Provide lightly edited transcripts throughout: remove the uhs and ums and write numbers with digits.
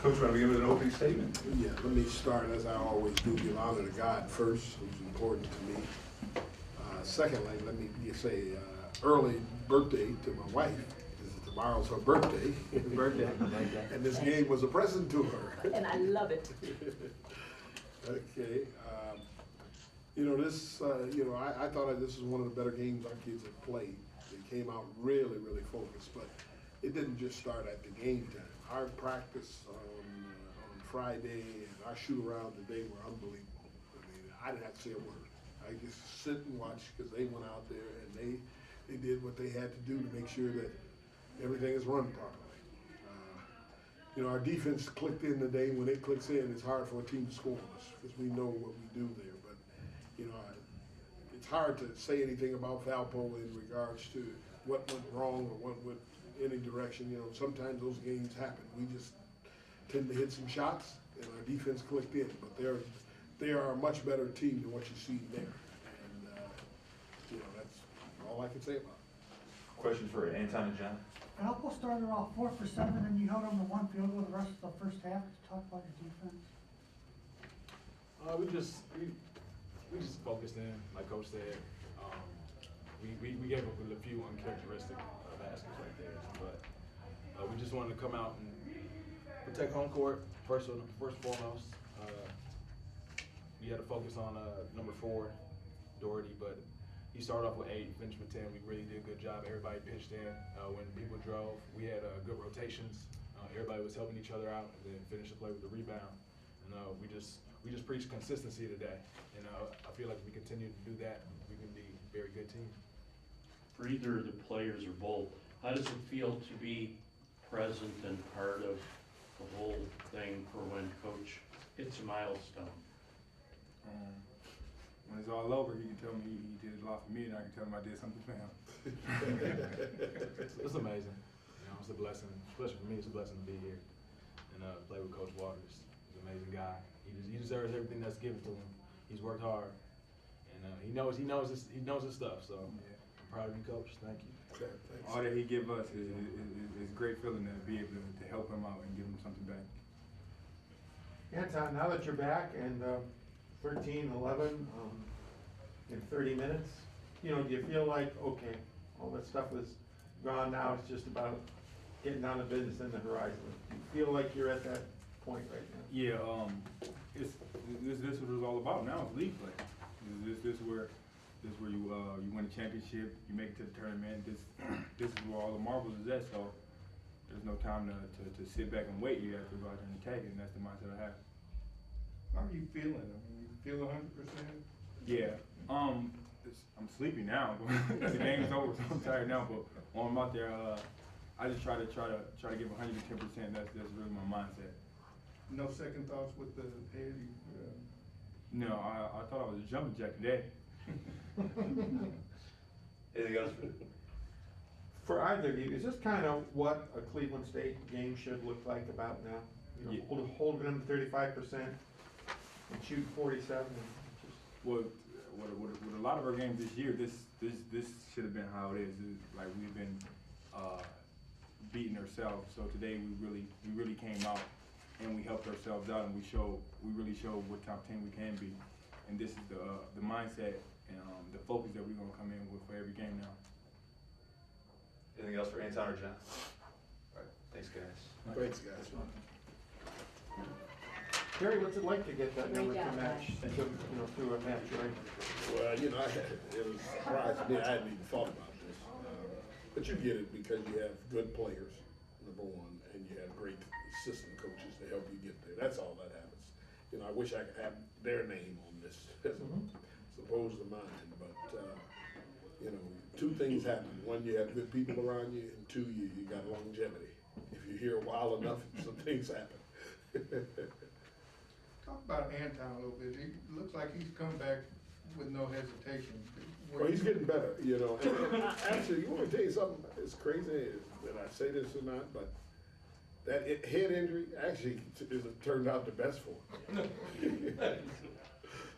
Coach, want to begin with an opening statement? Yeah, let me start, as I always do, give honor to God first, who's important to me. Secondly, let me just say early birthday to my wife. Tomorrow's her birthday. And this game was a present to her. And I love it. Okay. I thought this was one of the better games our kids have played. They came out really, really focused, but it didn't just start at the game time. Our practice on Friday and our shoot around today were unbelievable. I mean, I didn't have to say a word. I just sit and watch because they went out there and they did what they had to do to make sure that everything is run properly. Our defense clicked in today. When it clicks in, it's hard for a team to score on us because we know what we do there. But, it's hard to say anything about Valpo in regards to what went wrong or what went any direction. Sometimes those games happen. We just tend to hit some shots, and our defense clicked in. But they are a much better team than what you see there. And, that's all I can say about it. Questions for Anton and Jon? Valpo started off 4 for 7, and you held them to 1 field goal the rest of the first half. Could you talk about your defense? We just focused in, like Coach said. We gave up a few uncharacteristic baskets right there, but we just wanted to come out and protect home court first and foremost. We had to focus on number 4, Doherty, but he started off with 8, finished with 10. We really did a good job. Everybody pitched in. When people drove, we had good rotations. Everybody was helping each other out, and then finished the play with the rebound. And we just preached consistency today. And I feel like if we continue to do that, we can be a very good team. For either the players or both, how does it feel to be present and part of the whole thing for when Coach hits a milestone? When it's all over, he can tell me he did a lot for me, and I can tell him I did something for him. It's amazing. It's a blessing, especially for me. It's a blessing to be here and play with Coach Waters. He's an amazing guy. He deserves everything that's given to him. He's worked hard, and he knows his stuff. So I'm proud of you, Coach. Thank you. Okay, All that he give us is a great feeling to be able to help him out and give him something back. Anton, now that you're back and 13-11 in 30 minutes, do you feel like, okay, all that stuff is gone now, it's just about getting down to business in the horizon? Do you feel like you're at that point right now? Yeah, this is what it's all about now. It's league play. This is where you win a championship, you make it to the tournament. This is where all the marbles is at. So there's no time to sit back and wait. You have to go out there and attack it, and that's the mindset I have. How are you feeling? I mean, you feel 100%? Yeah. I'm sleepy now. The game's over, so I'm tired now. But when I'm out there, I just try to give 110%. That's really my mindset. No second thoughts with the head? No, I thought I was a jumping jack today. Anything else? For either of you, is this kind of what a Cleveland State game should look like about now? Yeah. Holding them to 35% and shooting 47. And just... Well, with a lot of our games this year, this should have been how it is. Like we've been beating ourselves. So today we really came out and we helped ourselves out, and we really showed what top 10 we can be. And this is the mindset and the focus that we're gonna come in with for every game now. Anything else for Anton or Jon? All right, thanks guys. Thanks, guys. Terry, what's it like to get that number Great to job, match, to a match, right? Well, it was surprised me. I hadn't even thought about this. But you get it because you have good players, number one, and you have great assistant coaches to help you get there. That's all that happens. I wish I could have their name on this as opposed to mine. But, two things happen. One, you have good people around you, and two, you got longevity. If you're here a while enough, some things happen. Talk about Anton a little bit. He looks like he's come back with no hesitation. Well, he's getting better, And actually, you want to tell you something? It's crazy that I say this or not, but that head injury actually turned out the best for him.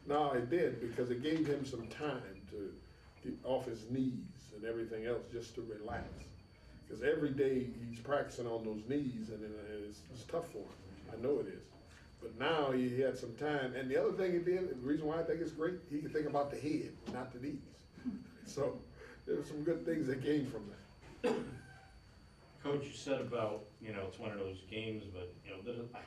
No, it did, because it gave him some time to get off his knees and everything else just to relax. Because every day he's practicing on those knees, and it's tough for him. I know it is. But now he had some time, and the other thing he did, the reason why I think it's great, he can think about the head, not the knees. So there were some good things that came from that. Coach, you said about, it's one of those games, but,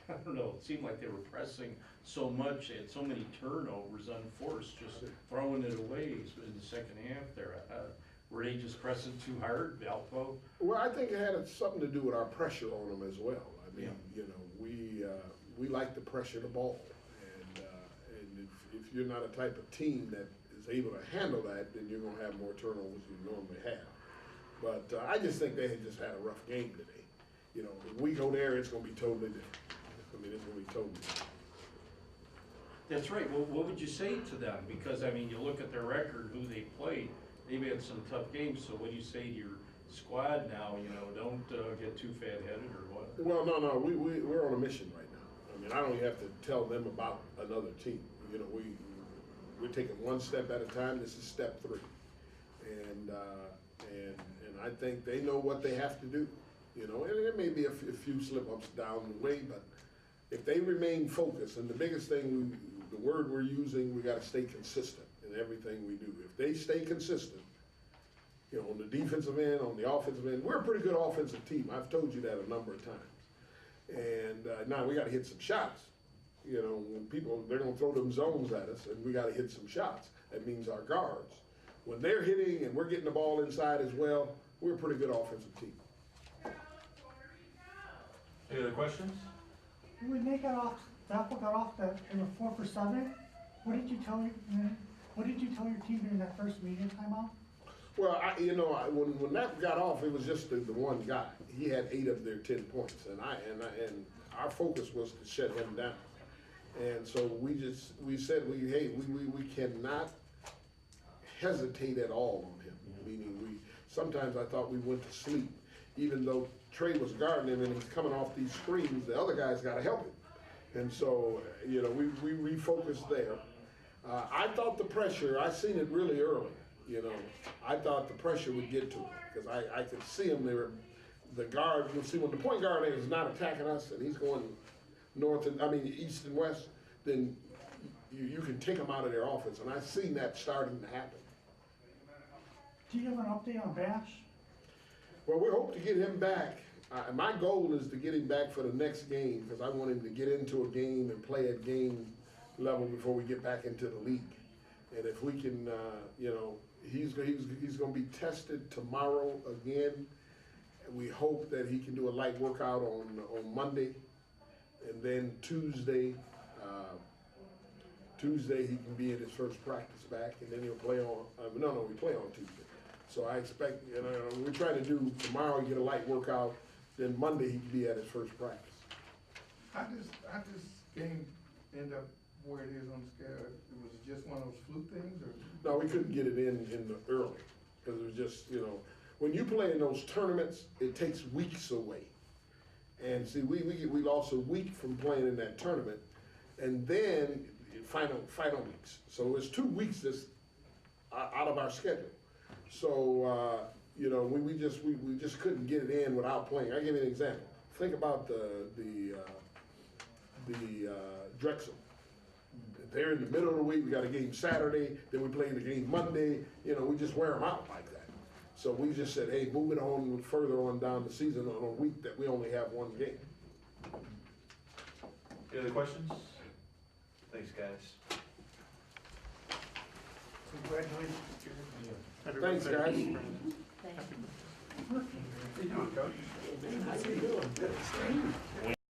I don't know, it seemed like they were pressing so much, they had so many turnovers unforced, just throwing it away in the second half there. Were they just pressing too hard, Valpo? Well, I think it had something to do with our pressure on them as well. I mean, we like to pressure the ball, and if you're not a type of team that is able to handle that, then you're gonna have more turnovers than you normally have. But I just think they had just had a rough game today. If we go there, it's gonna be totally different. I mean, it's gonna be totally different. That's right. Well, what would you say to them? Because, you look at their record, who they played, they've had some tough games. So what do you say to your squad now? Don't get too fat-headed or what? Well, no, we're on a mission right now. I mean, I don't even have to tell them about another team. We're taking one step at a time. This is step 3, and I think they know what they have to do. And there may be a few slip-ups down the way, but if they remain focused, and the biggest thing, the word we're using, we got to stay consistent in everything we do. If they stay consistent, on the defensive end, on the offensive end, we're a pretty good offensive team. I've told you that a number of times. And now we got to hit some shots. When they're going to throw them zones at us, and we got to hit some shots. That means our guards. When they're hitting and we're getting the ball inside as well, we're a pretty good offensive team. Any other questions? When they got off, Valpo got off they were 4 for 7. What did you tell your team during that first media timeout? Well, when that got off, it was just the one guy. He had 8 of their 10 points, and our focus was to shut him down. And so we said we cannot hesitate at all on him. Meaning sometimes I thought we went to sleep, even though Trey was guarding him and he's coming off these screens. The other guys got to help him, and so we refocused there. I thought the pressure. I seen it really early. I thought the pressure would get to him because I could see him there. The guard, you'll see when the point guard is not attacking us and he's going east and west, then you can take him out of their offense. And I've seen that starting to happen. Do you have an update on Bash? Well, we hope to get him back. My goal is to get him back for the next game because I want him to get into a game and play at game level before we get back into the league. And if we can, he's going to be tested tomorrow again. We hope that he can do a light workout on Monday, and then Tuesday he can be in his first practice back, and then he'll play on. We play on Tuesday. So I expect, we're trying to do tomorrow. Get a light workout, then Monday he can be at his first practice. How does this game end up where it is on the scale? Was it just one of those fluke things, or? No, we couldn't get it in the early because it was just when you play in those tournaments, it takes weeks away. And see, we lost a week from playing in that tournament, and then final weeks. So it's 2 weeks that's out of our schedule. So we just couldn't get it in without playing. I'll give you an example. Think about the Drexel. They're in the middle of the week. We got a game Saturday. Then we play the game Monday. We just wear them out like that. So we just said, hey, move it on further on down the season on a week that we only have one game. Any other questions? Thanks, guys. Congratulations. Thanks, guys. How you doing, Coach? How you doing?